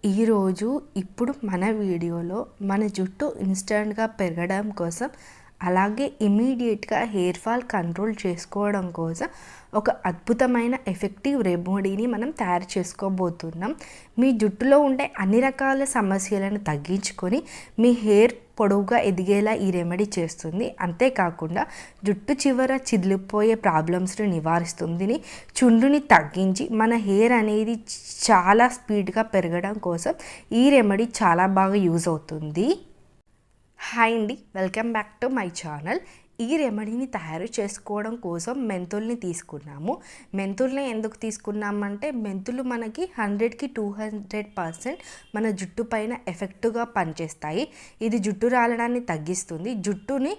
ఈరోజు ఇప్పుడు మన వీడియోలో మన జుట్టు ఇన్స్టెంట్గా పెరగడం కోసం అలాగే ఇమీడియట్గా హెయిర్ ఫాల్ కంట్రోల్ చేసుకోవడం కోసం ఒక అద్భుతమైన ఎఫెక్టివ్ రెమెడీని మనం తయారు చేసుకోబోతున్నాం. మీ జుట్టులో ఉండే అన్ని రకాల సమస్యలను తగ్గించుకొని మీ హెయిర్ పొడవుగా ఎదిగేలా ఈ రెమెడీ చేస్తుంది. అంతేకాకుండా జుట్టు చివర చిదిలిపోయే ప్రాబ్లమ్స్ని నివారిస్తుంది. చుండుని తగ్గించి మన హెయిర్ అనేది చాలా స్పీడ్గా పెరగడం కోసం ఈ రెమెడీ చాలా బాగా యూజ్ అవుతుంది. హాయ్ అండి, welcome back to my channel. ఈ రెమెడీని తయారు చేసుకోవడం కోసం మెంతుల్ని తీసుకున్నాము. మెంతుల్ని ఎందుకు తీసుకున్నామంటే మెంతులు మనకి 100కి 200% మన జుట్టు పైన ఎఫెక్టివ్గా పనిచేస్తాయి. ఇది జుట్టు రాలడాన్ని తగ్గిస్తుంది. జుట్టుని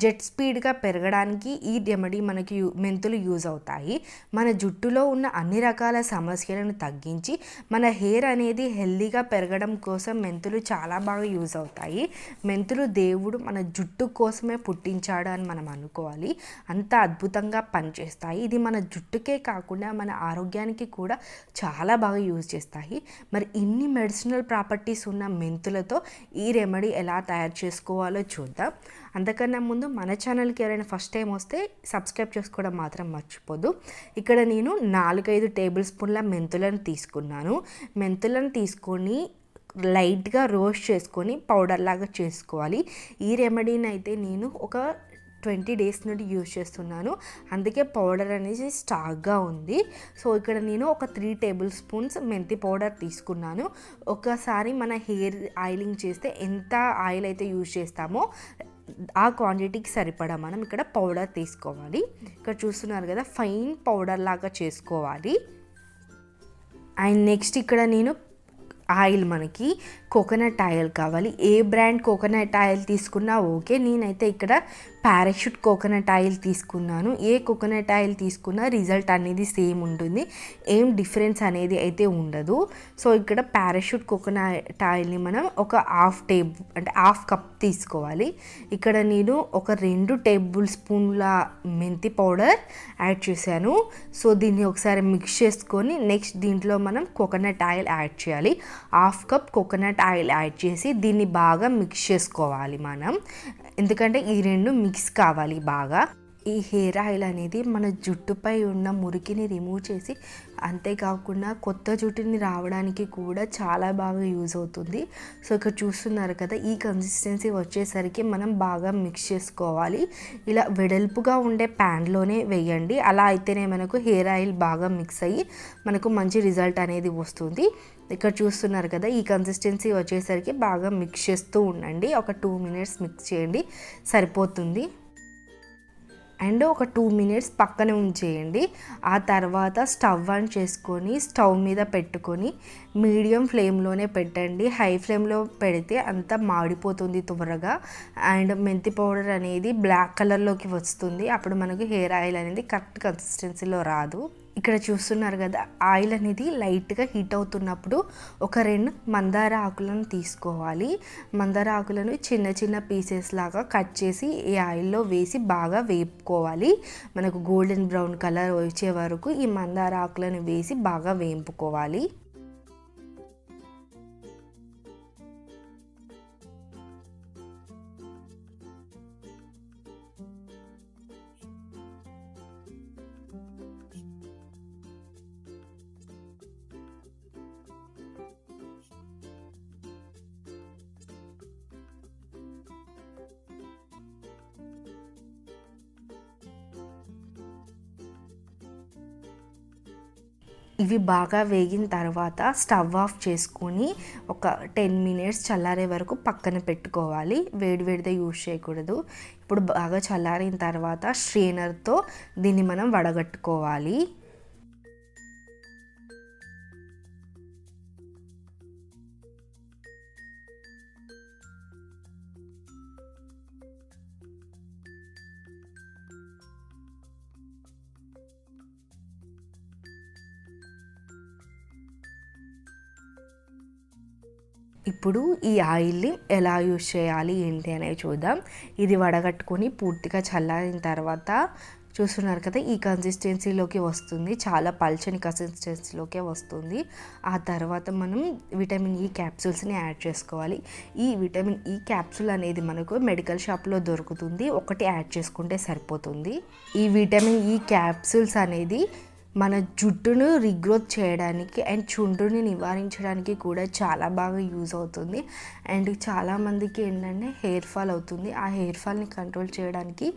జెట్ స్పీడ్గా పెరగడానికి ఈ రెమెడీ మనకి మెంతులు యూజ్ అవుతాయి. మన జుట్టులో ఉన్న అన్ని రకాల సమస్యలను తగ్గించి మన హెయిర్ అనేది హెల్దీగా పెరగడం కోసం మెంతులు చాలా బాగా యూజ్ అవుతాయి. మెంతులు దేవుడు మన జుట్టు కోసమే పుట్టించాడు అని మనం అనుకోవాలి. అంత అద్భుతంగా పనిచేస్తాయి. ఇది మన జుట్టుకే కాకుండా మన ఆరోగ్యానికి కూడా చాలా బాగా యూజ్ చేస్తాయి. మరి ఇన్ని మెడిసినల్ ప్రాపర్టీస్ ఉన్న మెంతులతో ఈ రెమెడీ ఎలా తయారు చేసుకోవాలో చూద్దాం. అంతకన్నా ముందు మన ఛానల్కి ఎవరైనా ఫస్ట్ టైం వస్తే సబ్స్క్రైబ్ చేసుకోవడం మాత్రం మర్చిపోదు. ఇక్కడ నేను 4-5 టేబుల్ స్పూన్ల మెంతులను తీసుకున్నాను. మెంతులను తీసుకొని లైట్గా రోస్ట్ చేసుకొని పౌడర్ లాగా చేసుకోవాలి. ఈ రెమెడీని అయితే నేను ఒక 20 డేస్ నుండి యూజ్ చేస్తున్నాను. అందుకే పౌడర్ అనేది స్టాక్గా ఉంది. సో ఇక్కడ నేను ఒక 3 టేబుల్ స్పూన్స్ మెంతి పౌడర్ తీసుకున్నాను. ఒకసారి మన హెయిర్ ఆయిలింగ్ చేస్తే ఎంత ఆయిల్ అయితే యూజ్ చేస్తామో ఆ క్వాంటిటీకి సరిపడా మనం ఇక్కడ పౌడర్ తీసుకోవాలి. ఇక్కడ చూస్తున్నారు కదా, ఫైన్ పౌడర్ లాగా చేసుకోవాలి. అండ్ నెక్స్ట్ ఇక్కడ నేను ఆయిల్, మనకి కోకోనట్ ఆయిల్ కావాలి. ఏ బ్రాండ్ కోకోనట్ ఆయిల్ తీసుకున్నా ఓకే. నేనైతే ఇక్కడ పారాషూట్ కోకోనట్ ఆయిల్ తీసుకున్నాను. ఏ కోకోనట్ ఆయిల్ తీసుకున్నా రిజల్ట్ అనేది సేమ్ ఉంటుంది, ఏం డిఫరెన్స్ అనేది అయితే ఉండదు. సో ఇక్కడ పారాషూట్ కోకోనట్ ఆయిల్ని మనం ఒక హాఫ్ కప్ తీసుకోవాలి. ఇక్కడ నేను ఒక 2 టేబుల్ స్పూన్ల మెంతి పౌడర్ యాడ్ చేశాను. సో దీన్ని ఒకసారి మిక్స్ చేసుకొని నెక్స్ట్ దీంట్లో మనం కోకోనట్ ఆయిల్ యాడ్ చేయాలి. Half cup coconut oil add చేసి దీన్ని బాగా మిక్స్ చేసుకోవాలి మనం, ఎందుకంటే ఈ రెండు మిక్స్ కావాలి బాగా. ఈ హెయిర్ ఆయిల్ అనేది మన జుట్టుపై ఉన్న మురికిని రిమూవ్ చేసి అంతేకాకుండా కొత్త జుట్టుని రావడానికి కూడా చాలా బాగా యూజ్ అవుతుంది. సో ఇక్కడ చూస్తున్నారు కదా, ఈ కన్సిస్టెన్సీ వచ్చేసరికి మనం బాగా మిక్స్ చేసుకోవాలి. ఇలా వెడల్పుగా ఉండే ప్యాన్లోనే వేయండి. అలా అయితేనే మనకు హెయిర్ ఆయిల్ బాగా మిక్స్ అయ్యి మనకు మంచి రిజల్ట్ అనేది వస్తుంది. ఇక్కడ చూస్తున్నారు కదా, ఈ కన్సిస్టెన్సీ వచ్చేసరికి బాగా మిక్స్ చేస్తూ ఉండండి. ఒక 2 మినిట్స్ మిక్స్ చేయండి, సరిపోతుంది. అండ్ ఒక 2 మినిట్స్ పక్కన ఉంచేయండి. ఆ తర్వాత స్టవ్ ఆన్ చేసుకొని స్టవ్ మీద పెట్టుకొని మీడియం ఫ్లేమ్లోనే పెట్టండి. హై ఫ్లేమ్లో పెడితే అంతా మాడిపోతుంది త్వరగా. అండ్ మెంతి పౌడర్ అనేది బ్లాక్ కలర్లోకి వస్తుంది. అప్పుడు మనకు హెయిర్ ఆయిల్ అనేది కరెక్ట్ కన్సిస్టెన్సీలో రాదు. ఇక్కడ చూస్తున్నారు కదా, ఆయిల్ అనేది లైట్గా హీట్ అవుతున్నప్పుడు ఒక 2 మందార ఆకులను తీసుకోవాలి. మందార ఆకులను చిన్న చిన్న పీసెస్ లాగా కట్ చేసి ఈ ఆయిల్లో వేసి బాగా వేపుకోవాలి. మనకు గోల్డెన్ బ్రౌన్ కలర్ వచ్చే వరకు ఈ మందార ఆకులను వేసి బాగా వేపుకోవాలి. ఇవి బాగా వేగిన తర్వాత స్టవ్ ఆఫ్ చేసుకొని ఒక 10 మినిట్స్ చల్లారే వరకు పక్కన పెట్టుకోవాలి. వేడివేడిదే యూజ్ చేయకూడదు. ఇప్పుడు బాగా చల్లారిన తర్వాత స్ట్రెయినర్తో దీన్ని మనం వడగట్టుకోవాలి. ఇప్పుడు ఈ ఆయిల్ని ఎలా యూజ్ చేయాలి ఏంటి అనేది చూద్దాం. ఇది వడగట్టుకొని పూర్తిగా చల్లారిన తర్వాత చూస్తున్నారు కదా, ఈ కన్సిస్టెన్సీలోకి వస్తుంది, చాలా పల్చని కన్సిస్టెన్సీలోకే వస్తుంది. ఆ తర్వాత మనం విటమిన్ ఈ క్యాప్సూల్స్ని యాడ్ చేసుకోవాలి. ఈ విటమిన్ ఈ క్యాప్సూల్ అనేది మనకు మెడికల్ షాప్లో దొరుకుతుంది, ఒకటి యాడ్ చేసుకుంటే సరిపోతుంది. ఈ విటమిన్ ఈ క్యాప్సూల్స్ అనేది మన జుట్టును రీగ్రోత్ చేయడానికి అండ్ చుండ్రుని నివారించడానికి కూడా చాలా బాగా యూజ్ అవుతుంది. అండ్ చాలామందికి ఏంటంటే హెయిర్ ఫాల్ అవుతుంది, ఆ హెయిర్ ఫాల్ని కంట్రోల్ చేయడానికి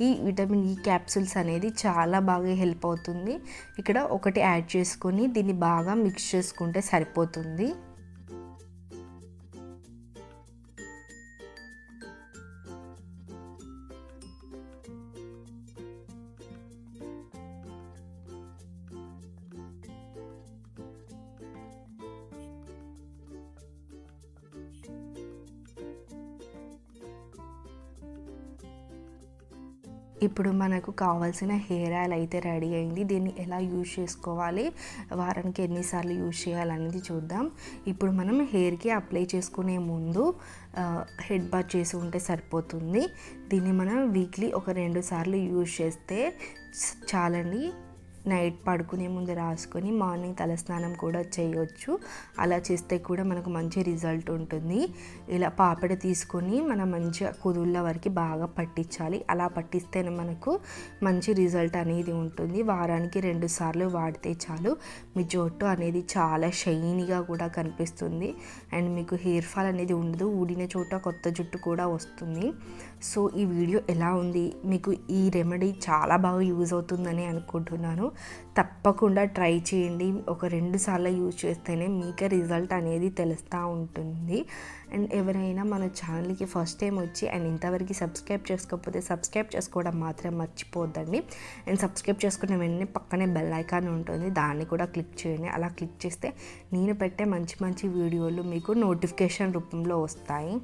ఈ విటమిన్ ఈ క్యాప్సూల్స్ అనేది చాలా బాగా హెల్ప్ అవుతుంది. ఇక్కడ ఒకటి యాడ్ చేసుకొని దీన్ని బాగా మిక్స్ చేసుకుంటే సరిపోతుంది. ఇప్పుడు మనకు కావాల్సిన హెయిర్ ఆయిల్ అయితే రెడీ అయింది. దీన్ని ఎలా యూజ్ చేసుకోవాలి, వారానికి ఎన్నిసార్లు యూజ్ చేయాలనేది చూద్దాం. ఇప్పుడు మనం హెయిర్కి అప్లై చేసుకునే ముందు హెడ్ బాత్ చేసి ఉంటే సరిపోతుంది. దీన్ని మనం వీక్లీ ఒక 2 సార్లు యూజ్ చేస్తే చాలండి. నైట్ పడుకునే ముందు రాసుకొని మార్నింగ్ తలస్నానం కూడా చేయొచ్చు. అలా చేస్తే కూడా మనకు మంచి రిజల్ట్ ఉంటుంది. ఇలా పాపిడి తీసుకొని మనం మంచిగా కుదుళ్ళ వరకు బాగా పట్టించాలి. అలా పట్టిస్తేనే మనకు మంచి రిజల్ట్ అనేది ఉంటుంది. వారానికి 2 సార్లు వాడితే చాలు. మీ జుట్టు అనేది చాలా షైనీగా కూడా కనిపిస్తుంది అండ్ మీకు హెయిర్ ఫాల్ అనేది ఉండదు, ఊడిన చోట కొత్త జుట్టు కూడా వస్తుంది. సో ఈ వీడియో ఎలా ఉంది, మీకు ఈ రెమెడీ చాలా బాగా యూజ్ అవుతుందని అనుకుంటున్నాను. తప్పకుండా ట్రై చేయండి. ఒక 2 సార్లు యూజ్ చేస్తేనే మీకే రిజల్ట్ అనేది తెలుస్తూ ఉంటుంది. అండ్ ఎవరైనా మన ఛానల్కి ఫస్ట్ టైం వచ్చి అండ్ ఇంతవరకు సబ్స్క్రైబ్ చేసుకోకపోతే సబ్స్క్రైబ్ చేసుకోవడం మాత్రం మర్చిపోద్దండి. అండ్ సబ్స్క్రైబ్ చేసుకున్న వెంటనే పక్కనే బెల్ ఐకాన్ ఉంటుంది, దాన్ని కూడా క్లిక్ చేయండి. అలా క్లిక్ చేస్తే నేను పెట్టే మంచి మంచి వీడియోలు మీకు నోటిఫికేషన్ రూపంలో వస్తాయి.